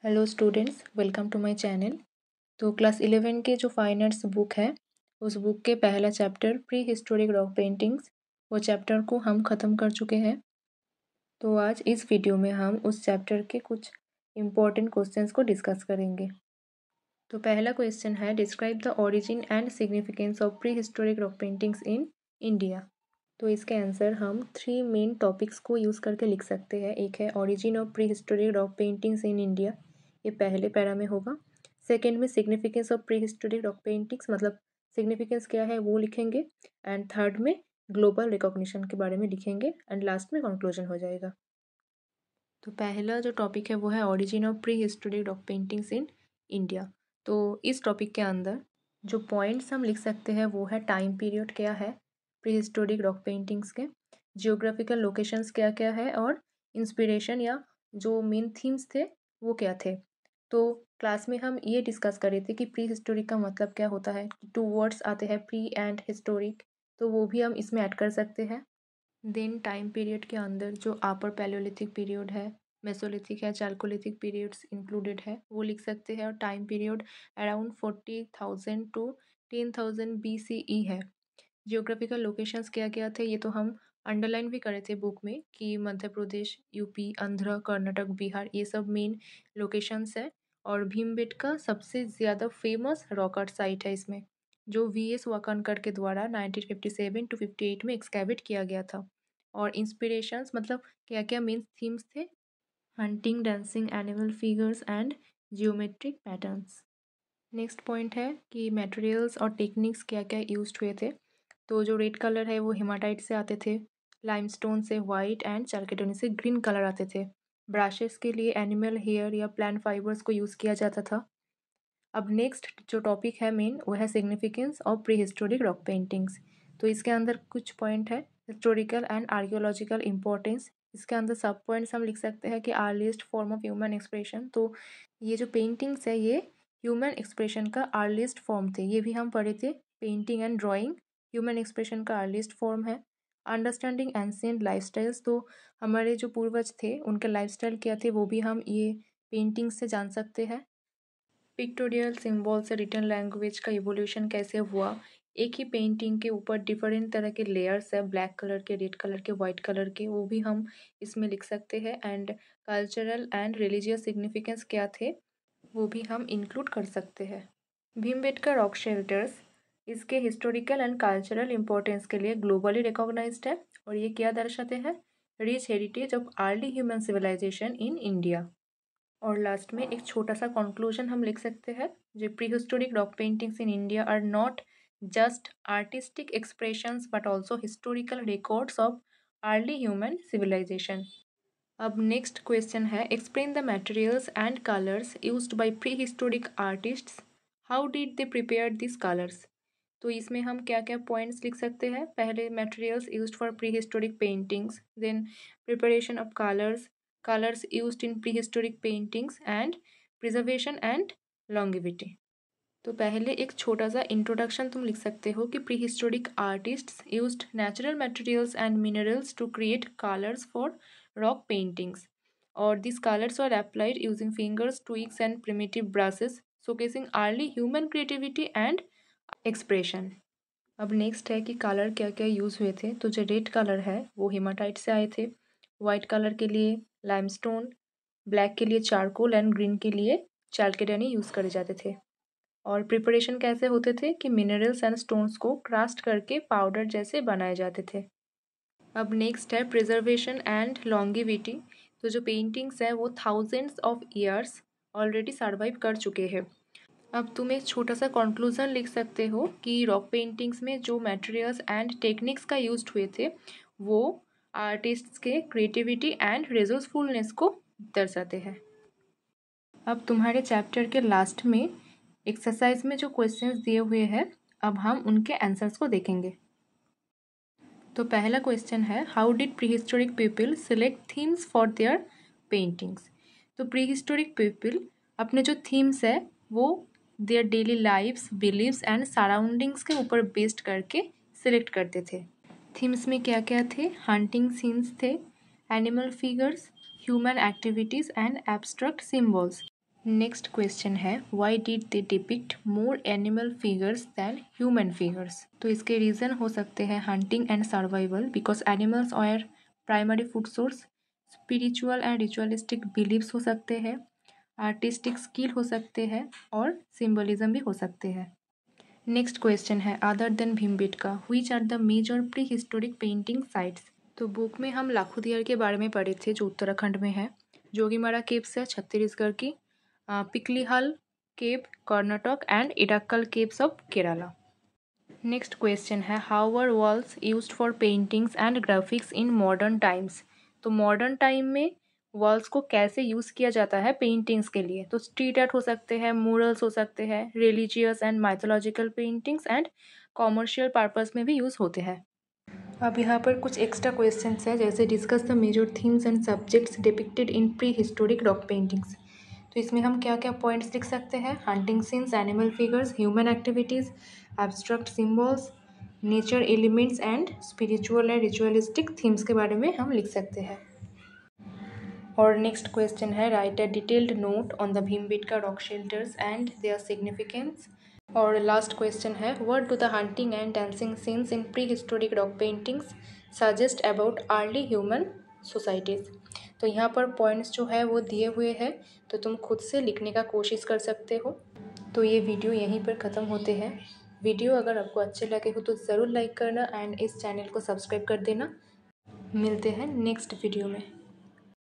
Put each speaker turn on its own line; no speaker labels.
Hello students, welcome to my channel. तो class 11 के जो फाइन आर्ट्स बुक है उस बुक के पहला chapter pre historic rock paintings, वो चैप्टर को हम ख़त्म कर चुके हैं। तो आज इस वीडियो में हम उस चैप्टर के कुछ इम्पोर्टेंट क्वेश्चंस को डिस्कस करेंगे। तो पहला क्वेश्चन है, describe the origin and significance of pre historic rock paintings in India. तो इसके आंसर हम 3 मेन टॉपिक्स को यूज़ करके लिख सकते हैं। एक है origin of pre historic rock paintings in India, ये पहले पैरा में होगा। सेकेंड में significance of pre historic rock paintings, मतलब सिग्निफिकेंस क्या है वो लिखेंगे। एंड थर्ड में ग्लोबल रिकॉग्निशन के बारे में लिखेंगे। एंड लास्ट में कंक्लूजन हो जाएगा। तो पहला जो टॉपिक है वो है origin of pre historic rock paintings in India. तो इस टॉपिक के अंदर जो पॉइंट्स हम लिख सकते हैं वो है टाइम पीरियड क्या है प्री हिस्टोरिक रॉक पेंटिंग्स के, जियोग्राफिकल लोकेशंस क्या क्या है, और इंस्पिरेशन या जो मेन थीम्स थे वो क्या थे। तो क्लास में हम ये डिस्कस कर रहे थे कि प्री हिस्टोरिक का मतलब क्या होता है। 2 वर्ड्स आते हैं, प्री एंड हिस्टोरिक, तो वो भी हम इसमें ऐड कर सकते हैं। देन टाइम पीरियड के अंदर जो अपर पैलियोलिथिक पीरियड है, मेसोलिथिक है, चाल्कोलिथिक पीरियड्स इंक्लूडेड है, वो लिख सकते हैं। और time period around 40,000 to 10,000 BCE है। जियोग्राफिकल लोकेशंस क्या क्या थे ये तो हम अंडरलाइन भी करे थे बुक में कि मध्य प्रदेश, यूपी, आंध्र, कर्नाटक, बिहार, ये सब मेन लोकेशंस है। और भीमबेटका सबसे ज़्यादा फेमस रॉक आर्ट साइट है इसमें, जो VS वाकानकर के द्वारा 1957 टू 58 में एक्सकैवेट किया गया था। और इंस्पिरेशंस मतलब क्या क्या मेन थीम्स थे, hunting, dancing, animal figures and geometric patterns. Next point है कि मटेरियल्स और टेक्निक्स क्या क्या यूज्ड हुए थे। तो जो रेड कलर है वो हेमाटाइट से आते थे, लाइमस्टोन से वाइट, एंड चाल्केडोनी से ग्रीन कलर आते थे। ब्रशेस के लिए एनिमल हेयर या प्लांट फाइबर्स को यूज़ किया जाता था। अब नेक्स्ट जो टॉपिक है मेन वो है significance of pre historic rock paintings. तो इसके अंदर कुछ पॉइंट है, हिस्टोरिकल एंड आर्कियोलॉजिकल इम्पोर्टेंस। इसके अंदर सब पॉइंट्स हम लिख सकते हैं कि earliest form of human expression. तो ये जो पेंटिंग्स है ये ह्यूमन एक्सप्रेशन का अर्लीस्ट फॉर्म थे, ये भी हम पढ़े थे। Painting and drawing human expression का अर्लीस्ट फॉर्म है। अंडरस्टैंडिंग एंशिएंट लाइफस्टाइल्स, तो हमारे जो पूर्वज थे उनके लाइफस्टाइल क्या थे वो भी हम ये पेंटिंग से जान सकते हैं। पिक्टोरियल सिंबल से रिटन लैंग्वेज का इवोल्यूशन कैसे हुआ, एक ही पेंटिंग के ऊपर डिफरेंट तरह के लेयर्स है, ब्लैक कलर के, रेड कलर के, वाइट कलर के, वो भी हम इसमें लिख सकते हैं। And cultural and religious significance क्या थे वो भी हम इंक्लूड कर सकते हैं। भीमबेटका रॉक शेल्टर्स इसके हिस्टोरिकल एंड कल्चरल इंपॉर्टेंस के लिए ग्लोबली रिकॉग्नाइज्ड है। और ये क्या दर्शाते हैं, rich heritage of early human civilization in India. और लास्ट में एक छोटा सा कंक्लूजन हम लिख सकते हैं, जो prehistoric rock paintings in India are not just artistic expressions but also historical records of early human civilization. अब नेक्स्ट क्वेश्चन है, explain the materials and colours used by prehistoric artists, how did they prepare this colours. तो इसमें हम क्या क्या points लिख सकते हैं। पहले materials used for prehistoric paintings, then preparation of colours used in prehistoric paintings, and preservation and longevity. तो पहले एक छोटा सा इंट्रोडक्शन तुम लिख सकते हो कि prehistoric artists used natural materials and minerals to create colours for rock paintings, और these colors were applied using fingers, twigs and primitive brushes, showcasing early human creativity and expression. अब next है कि colour क्या क्या use हुए थे। तो जो रेड कलर है वो हेमाटाइट से आए थे, वाइट कलर के लिए लाइमस्टोन, ब्लैक के लिए चारकोल, एंड ग्रीन के लिए चाल्केडनी यूज़ करे जाते थे। और प्रिपरेशन कैसे होते थे कि मिनरल्स एंड स्टोन्स को क्रस्ट करके पाउडर जैसे बनाए जाते थे। अब नेक्स्ट है प्रिजर्वेशन एंड लॉन्गिविटी। तो जो पेंटिंग्स है वो thousands of years already survive कर चुके हैं। अब तुम एक छोटा सा कंक्लूजन लिख सकते हो कि रॉक पेंटिंग्स में जो मटेरियल्स एंड टेक्निक्स का यूज हुए थे वो आर्टिस्ट्स के क्रिएटिविटी एंड रिसोर्सफुलनेस को दर्शाते हैं। अब तुम्हारे चैप्टर के लास्ट में एक्सरसाइज में जो क्वेश्चंस दिए हुए हैं, अब हम उनके आंसर्स को देखेंगे। तो पहला क्वेश्चन है, how did prehistoric people select themes for their paintings. तो प्री हिस्टोरिक पीपल अपने जो थीम्स है वो their daily lifes, beliefs and surroundings के ऊपर बेस्ड करके सिलेक्ट करते थे। थीम्स में क्या क्या थे, हंटिंग सीन्स थे, animal figures, human activities and abstract symbols. Next question है why did they depict more animal figures than human figures. तो इसके रीज़न हो सकते हैं hunting and survival, because animals are primary food source, spiritual and ritualistic believes हो सकते हैं, artistic skill हो सकते हैं और सिंबलिज्म भी हो सकते हैं। नेक्स्ट क्वेश्चन है other than Bhimbetka which are the major prehistoric painting sites. तो बुक में हम लाखोदियार के बारे में पढ़े थे जो उत्तराखंड में है, जोगीमारा केव्स है छत्तीसगढ़ की, Piklihal cave Karnataka and Edakkal caves of Kerala. Next question है how are walls used for paintings and graphics in modern times. तो मॉडर्न टाइम में वॉल्स को कैसे यूज़ किया जाता है पेंटिंग्स के लिए। तो स्ट्रीट आर्ट हो सकते हैं, मूरल्स हो सकते हैं, religious and mythological paintings and commercial purpose में भी यूज़ होते हैं। अब यहाँ पर कुछ एक्स्ट्रा क्वेश्चंस हैं, जैसे discuss the major themes and subjects depicted in prehistoric rock paintings. तो इसमें हम क्या क्या पॉइंट्स लिख सकते हैं, hunting scenes, animal figures, human activities, abstract symbols, nature elements and spiritual and ritualistic themes के बारे में हम लिख सकते हैं। और नेक्स्ट क्वेश्चन है write a detailed note on the Bhimbetka rock shelters and their significance. और लास्ट क्वेश्चन है what do the hunting and dancing scenes in prehistoric rock paintings suggest about early human societies. तो यहाँ पर points जो है वो दिए हुए हैं, तो तुम खुद से लिखने का कोशिश कर सकते हो। तो ये वीडियो यहीं पर ख़त्म होते हैं। वीडियो अगर आपको अच्छे लगे हो तो ज़रूर लाइक करना एंड इस चैनल को सब्सक्राइब कर देना। मिलते हैं नेक्स्ट वीडियो में।